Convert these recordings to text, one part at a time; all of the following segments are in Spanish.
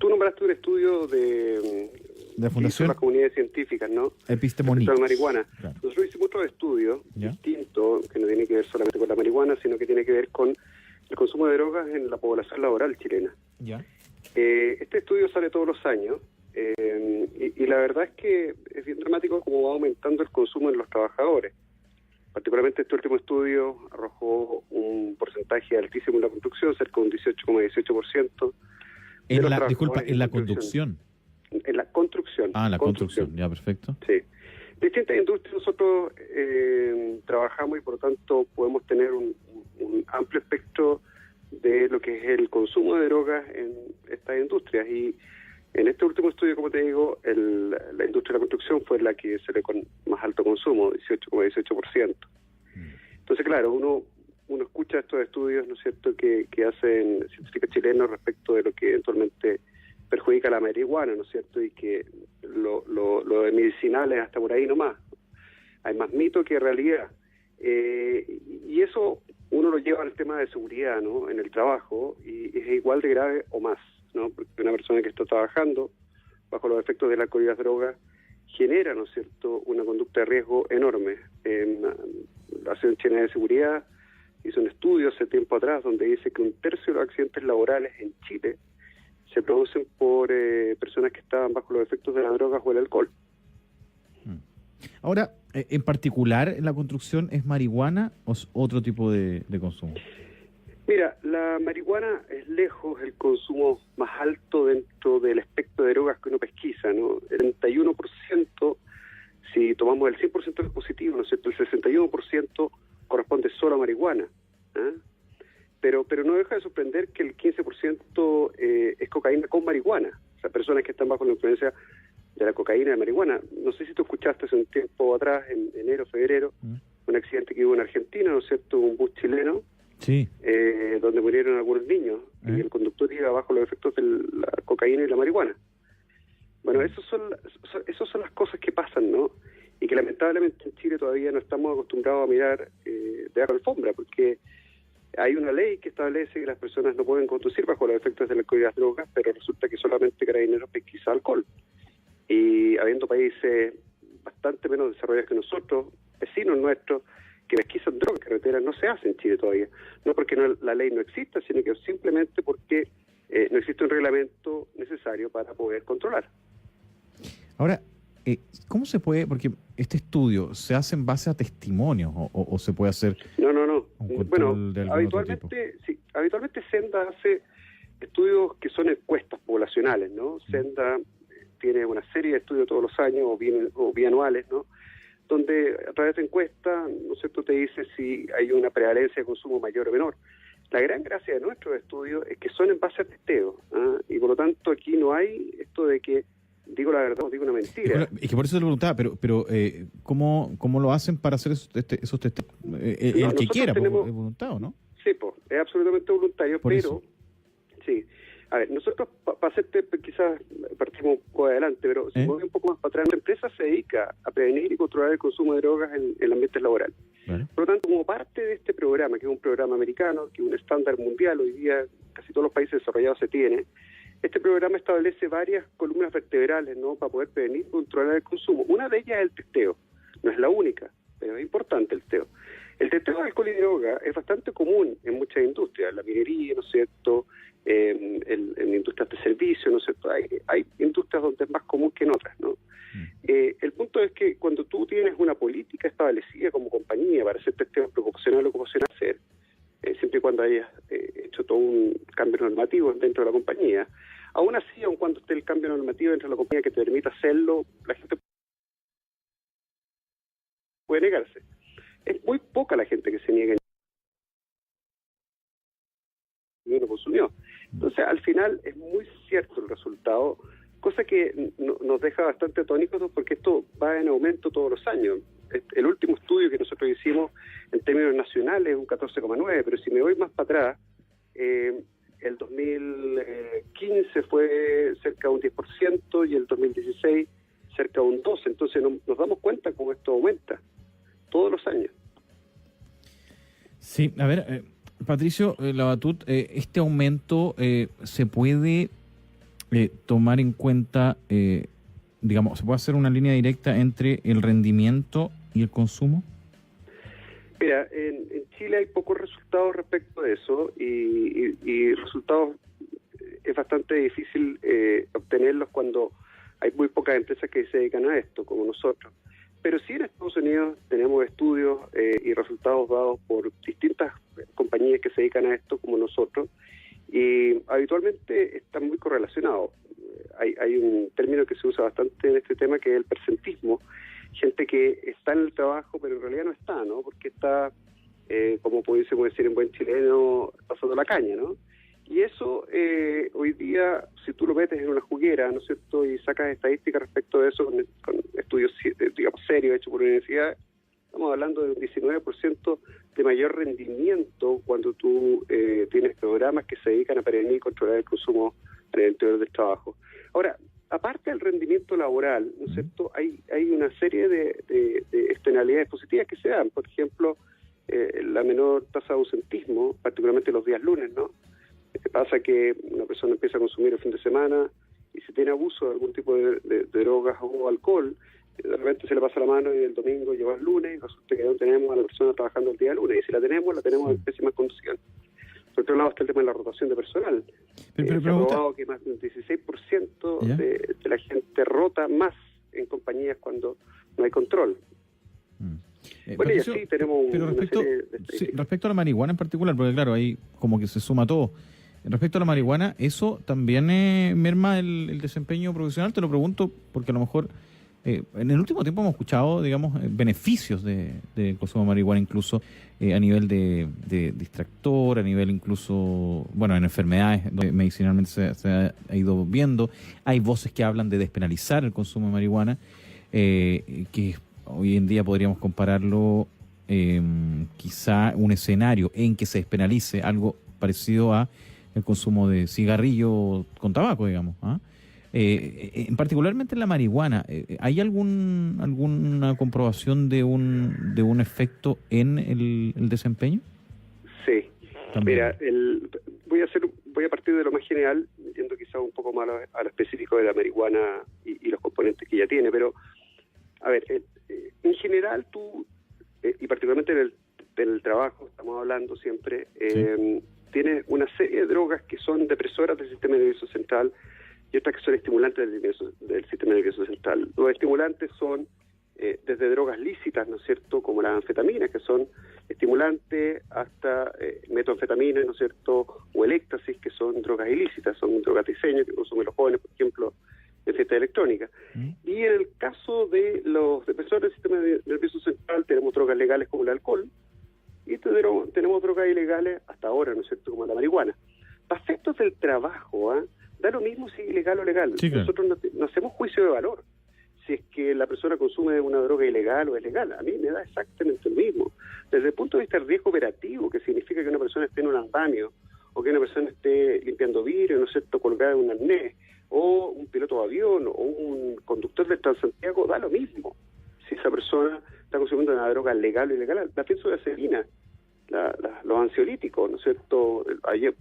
tú nombraste un estudio de la Fundación las comunidades científicas, ¿no? Epistemonics. De la marihuana. Claro. Nosotros hicimos otro estudio ¿Ya? distinto, que no tiene que ver solamente con la marihuana, sino que tiene que ver con el consumo de drogas en la población laboral chilena. ¿Ya? Este estudio sale todos los años y la verdad es que es bien dramático cómo va aumentando el consumo en los trabajadores. Particularmente este último estudio arrojó un porcentaje altísimo en la construcción, cerca de un 18,18%. Disculpa, en la conducción. En la construcción. Ah, la construcción, ya, perfecto. Sí. Distintas industrias nosotros trabajamos y por lo tanto podemos tener un amplio espectro de lo que es el consumo de drogas en estas industrias. Y en este último estudio, como te digo, la industria de la construcción fue la que se ve con más alto consumo, 18,18%. Entonces, claro, uno escucha estos estudios, ¿no es cierto?, que hacen científicos chilenos respecto de lo que eventualmente perjudica la marihuana, ¿no es cierto?, y que lo de medicinales hasta por ahí nomás. Hay más mito que realidad. Y eso uno lo lleva al tema de seguridad, ¿no?, en el trabajo, y es igual de grave o más, ¿no?, porque una persona que está trabajando bajo los efectos del alcohol y las drogas genera, ¿no es cierto?, una conducta de riesgo enorme. La Asociación Chilena de Seguridad hizo un estudio hace tiempo atrás donde dice que 1/3 de los accidentes laborales en Chile se producen por personas que estaban bajo los efectos de las drogas o el alcohol. Ahora, en particular, en la construcción, ¿es marihuana o es otro tipo de consumo? Mira, la marihuana es lejos el consumo más alto dentro del espectro de drogas que uno pesquisa, ¿no? El 31%, si tomamos el 100% de positivo, ¿no es cierto?, el 61% corresponde solo a marihuana, ¿eh? Pero no deja de sorprender que el 15% es cocaína con marihuana. O sea, personas que están bajo la influencia de la cocaína y de marihuana. No sé si tú escuchaste hace un tiempo atrás, en enero, febrero, un accidente que hubo en Argentina, ¿no es cierto?, un bus chileno, sí, donde murieron algunos niños y el conductor iba bajo los efectos de la cocaína y la marihuana. Bueno, esas son las cosas que pasan, ¿no? Y que lamentablemente en Chile todavía no estamos acostumbrados a mirar debajo de la alfombra, porque hay una ley que establece que las personas no pueden conducir bajo los efectos del alcohol y las drogas, pero resulta que solamente Carabineros pesquisa alcohol. Y habiendo países bastante menos desarrollados que nosotros, vecinos nuestros, que pesquisan drogas en carreteras, no se hace en Chile todavía. No porque la ley no exista, sino que simplemente porque no existe un reglamento necesario para poder controlar. Ahora, ¿cómo se puede? Porque este estudio se hace en base a testimonios o se puede hacer No. un control Bueno, de algún otro tipo. sí, habitualmente Senda hace estudios que son encuestas poblacionales, ¿no? Senda tiene una serie de estudios todos los años o bianuales, ¿no?, donde a través de encuestas, ¿no es cierto?, te dice si hay una prevalencia de consumo mayor o menor. La gran gracia de nuestros estudios es que son en base a testeo, ¿eh? Y por lo tanto aquí no hay esto de que digo la verdad o digo una mentira. Es que por eso te lo preguntaba, pero ¿cómo lo hacen para hacer esos testeos? El que quiera, es voluntad, ¿no? Sí, pues, es absolutamente voluntario, por pero eso. Sí. A ver, nosotros, para hacerte, quizás partimos un poco adelante, pero si me voy un poco más para atrás, la empresa se dedica a prevenir y controlar el consumo de drogas en el ambiente laboral. Vale. Por lo tanto, como parte de este programa, que es un programa americano, que es un estándar mundial, hoy día casi todos los países desarrollados se tiene, este programa establece varias columnas vertebrales, ¿no?, para poder prevenir y controlar el consumo. Una de ellas es el testeo. No es la única, pero es importante el testeo. El testeo de alcohol y droga es bastante común en muchas industrias, la minería, ¿no es cierto?, en industrias de servicio, ¿no es cierto? Hay industrias donde es más común que en otras, ¿no? El punto es que cuando tú tienes una política establecida como compañía para hacer testeo proporcional o proporcional hacer, siempre y cuando hayas hecho todo un cambio normativo dentro de la compañía, aún así, aun cuando esté el cambio normativo dentro de la compañía que te permita hacerlo, la gente puede negarse. Es muy poca la gente que se niega y uno consumió. Entonces, al final es muy cierto el resultado, cosa que nos deja bastante atónitos porque esto va en aumento todos los años. El último estudio que nosotros hicimos en términos nacionales es un 14,9, pero si me voy más para atrás, el 2015 fue cerca de un 10% y el 2016 cerca de un 12%. Entonces nos damos cuenta cómo esto aumenta todos los años. Sí, a ver, Patricio Labatut, este aumento se puede tomar en cuenta, digamos, ¿se puede hacer una línea directa entre el rendimiento y el consumo? Mira, en Chile hay pocos resultados respecto a eso y resultados es bastante difícil obtenerlos cuando hay muy pocas empresas que se dedican a esto, como nosotros. Pero sí en Estados Unidos tenemos estudios y resultados dados por distintas compañías que se dedican a esto, como nosotros, y habitualmente están muy correlacionados. Hay un término que se usa bastante en este tema, que es el percentismo. Gente que está en el trabajo, pero en realidad no está, ¿no? Porque está, como pudiésemos decir en buen chileno, pasando la caña, ¿no? Y eso, hoy día, si tú lo metes en una juguera, ¿no es cierto?, y sacas estadísticas respecto de eso con estudios, digamos, serios hechos por universidades, estamos hablando de un 19% de mayor rendimiento cuando tú tienes programas que se dedican a prevenir y controlar el consumo en el interior del trabajo. Ahora, aparte del rendimiento laboral, ¿no es cierto?, hay una serie de externalidades positivas que se dan. Por ejemplo, la menor tasa de ausentismo, particularmente los días lunes, ¿no? Pasa que una persona empieza a consumir el fin de semana y si tiene abuso de algún tipo de drogas o alcohol, de repente se le pasa la mano y el domingo lleva el lunes y resulta que no tenemos a la persona trabajando el día lunes, y si la tenemos en pésimas condiciones. Por otro lado está el tema de la rotación de personal. Se ha probado que más del 16% de la gente rota más en compañías cuando no hay control. Bueno, y así tenemos respecto a la marihuana en particular, porque claro, ahí como que se suma todo. Respecto a la marihuana, ¿eso también merma el desempeño profesional? Te lo pregunto porque a lo mejor en el último tiempo hemos escuchado, digamos, beneficios del consumo de marihuana, incluso a nivel de distractor, a nivel incluso, bueno, en enfermedades donde medicinalmente se ha ido viendo. Hay voces que hablan de despenalizar el consumo de marihuana, que hoy en día podríamos compararlo quizá un escenario en que se despenalice algo parecido a el consumo de cigarrillo con tabaco, digamos. Particularmente en la marihuana, ¿hay alguna comprobación de un efecto en el desempeño? Sí. También. Mira, voy a partir de lo más general, yendo quizá un poco más a lo específico de la marihuana y los componentes que ella tiene, pero a ver, en general tú, y particularmente en el trabajo, estamos hablando siempre, tienes una serie de drogas que son depresoras del sistema nervioso central y otras que son estimulantes del sistema nervioso central. Los estimulantes son desde drogas lícitas, ¿no es cierto?, como las anfetaminas, que son estimulantes, hasta metanfetaminas, ¿no es cierto?, o el éxtasis, que son drogas ilícitas, son drogas de diseño que consumen los jóvenes, por ejemplo, en fiesta electrónica. Y en el caso de los depresores del sistema nervioso central tenemos drogas legales como el alcohol y tenemos drogas ilegales hasta ahora, ¿no es cierto?, como la marihuana. Para efectos del trabajo, da lo mismo si es ilegal o legal. Sí, claro. Nosotros no hacemos juicio de valor si es que la persona consume una droga ilegal o es legal. A mí me da exactamente lo mismo. Desde el punto de vista del riesgo operativo, que significa que una persona esté en un andamio o que una persona esté limpiando vidrio, ¿no es cierto?, colgada en un arnés, o un piloto de avión o un conductor del Transantiago, da lo mismo si esa persona está consumiendo una droga legal o ilegal. La benzodiazepina, los ansiolíticos, ¿no es cierto?,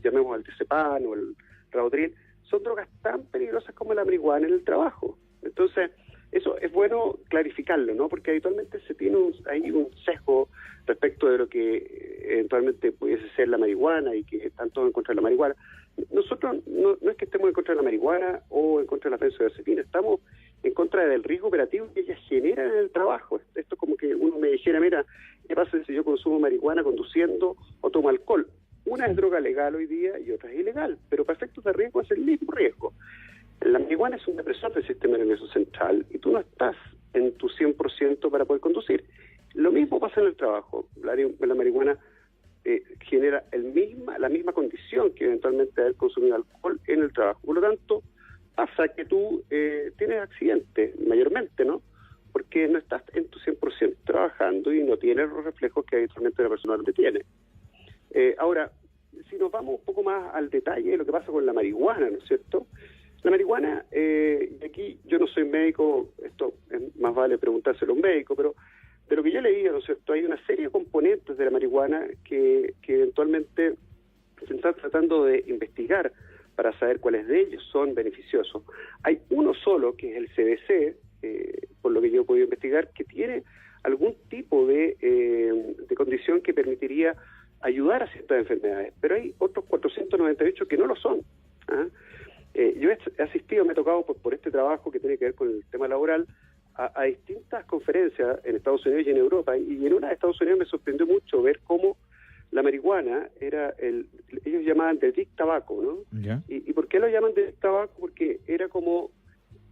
llamemos al diazepam o el Rivotril, son drogas tan peligrosas como la marihuana en el trabajo. Entonces, eso es bueno clarificarlo, ¿no?, porque habitualmente se tiene ahí un sesgo respecto de lo que eventualmente pudiese ser la marihuana y que están todos en contra de la marihuana. Nosotros no es que estemos en contra de la marihuana o en contra de la benzodiazepina, estamos en contra del riesgo operativo que ellas generan en el trabajo. Esto es como que uno me dijera, mira, ¿qué pasa si yo consumo marihuana conduciendo o tomo alcohol? Una es droga legal hoy día y otra es ilegal, pero para efectos de riesgo es el mismo riesgo. La marihuana es un depresor del sistema nervioso central y tú no estás en tu 100% para poder conducir. Lo mismo pasa en el trabajo. La marihuana genera la misma condición que eventualmente haber consumido alcohol en el trabajo. Por lo tanto, pasa que tú tienes accidentes mayormente, ¿no?, porque no estás en tu 100% trabajando y no tienes los reflejos que habitualmente la persona tiene. Ahora, si nos vamos un poco más al detalle de lo que pasa con la marihuana, ¿no es cierto? La marihuana, y aquí yo no soy médico, esto más vale preguntárselo a un médico, pero de lo que yo leí, ¿no es cierto?, hay una serie de componentes de la marihuana que eventualmente se están tratando de investigar para saber cuáles de ellos son beneficiosos. Hay uno solo, que es el CBC, por lo que yo he podido investigar, que tiene algún tipo de condición que permitiría ayudar a ciertas enfermedades, pero hay otros 498 que no lo son. Yo he asistido, me he tocado por este trabajo que tiene que ver con el tema laboral, a distintas conferencias en Estados Unidos y en Europa, y en una de Estados Unidos me sorprendió mucho ver cómo la marihuana era ellos llamaban de big tabaco, ¿no? ¿Ya? ¿Y por qué lo llaman de tabaco? Porque era como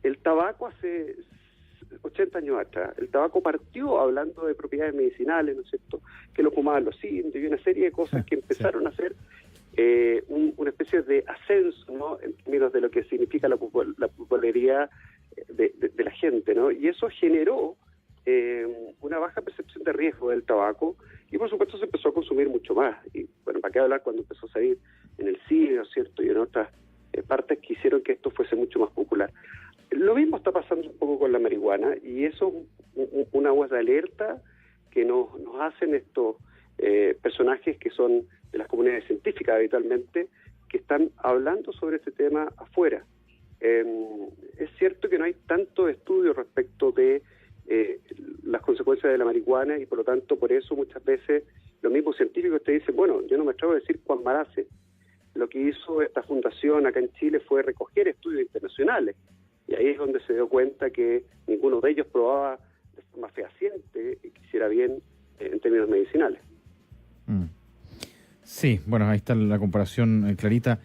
el tabaco hace 80 años atrás. El tabaco partió hablando de propiedades medicinales, ¿no es cierto?, que lo fumaban los indios y una serie de cosas que empezaron a hacer una especie de ascenso, ¿no?, en términos de lo que significa la popularidad de la gente, ¿no? Y eso generó una baja percepción de riesgo del tabaco, y por supuesto se empezó a consumir mucho más. Y bueno, para qué hablar cuando empezó a salir en el cine, ¿no es cierto?, y en otras partes que hicieron que esto fuese mucho más popular. Lo mismo está pasando un poco con la marihuana, y eso es una voz de alerta que nos hacen estos personajes que son de las comunidades científicas habitualmente, que están hablando sobre este tema afuera. Es cierto que no hay tanto estudio respecto de las consecuencias de la marihuana, y por lo tanto por eso muchas veces los mismos científicos te dicen, bueno, yo no me atrevo a decir cuán mal hace. Lo que hizo esta fundación acá en Chile fue recoger estudios internacionales, y ahí es donde se dio cuenta que ninguno de ellos probaba de forma fehaciente que hiciera bien en términos medicinales. Sí, bueno, ahí está la comparación clarita.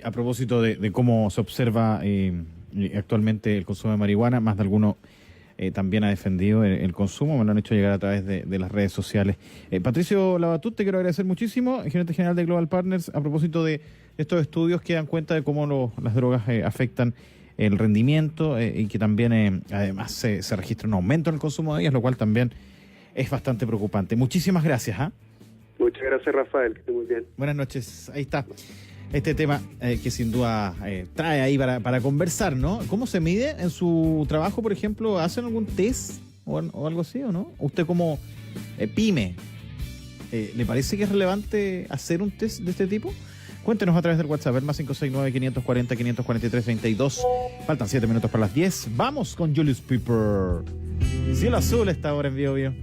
A propósito de cómo se observa actualmente el consumo de marihuana, más de alguno también ha defendido el consumo, me lo han hecho llegar a través de las redes sociales. Patricio Labatut, te quiero agradecer muchísimo, gerente general de Global Partners, a propósito de estos estudios que dan cuenta de cómo las drogas afectan el rendimiento y que también además se registra un aumento en el consumo de ellas, lo cual también es bastante preocupante. Muchísimas gracias. Muchas gracias, Rafael, que esté muy bien. Buenas noches, ahí está este tema que sin duda trae ahí para conversar, ¿no? ¿Cómo se mide en su trabajo, por ejemplo? ¿Hacen algún test o algo así o no? ¿Usted como pyme, le parece que es relevante hacer un test de este tipo? Cuéntenos a través del WhatsApp, el más 569-540-543-32. Faltan 7 minutos para las 10. Vamos con Julius Peeper. Cielo azul está ahora en Bio Bio.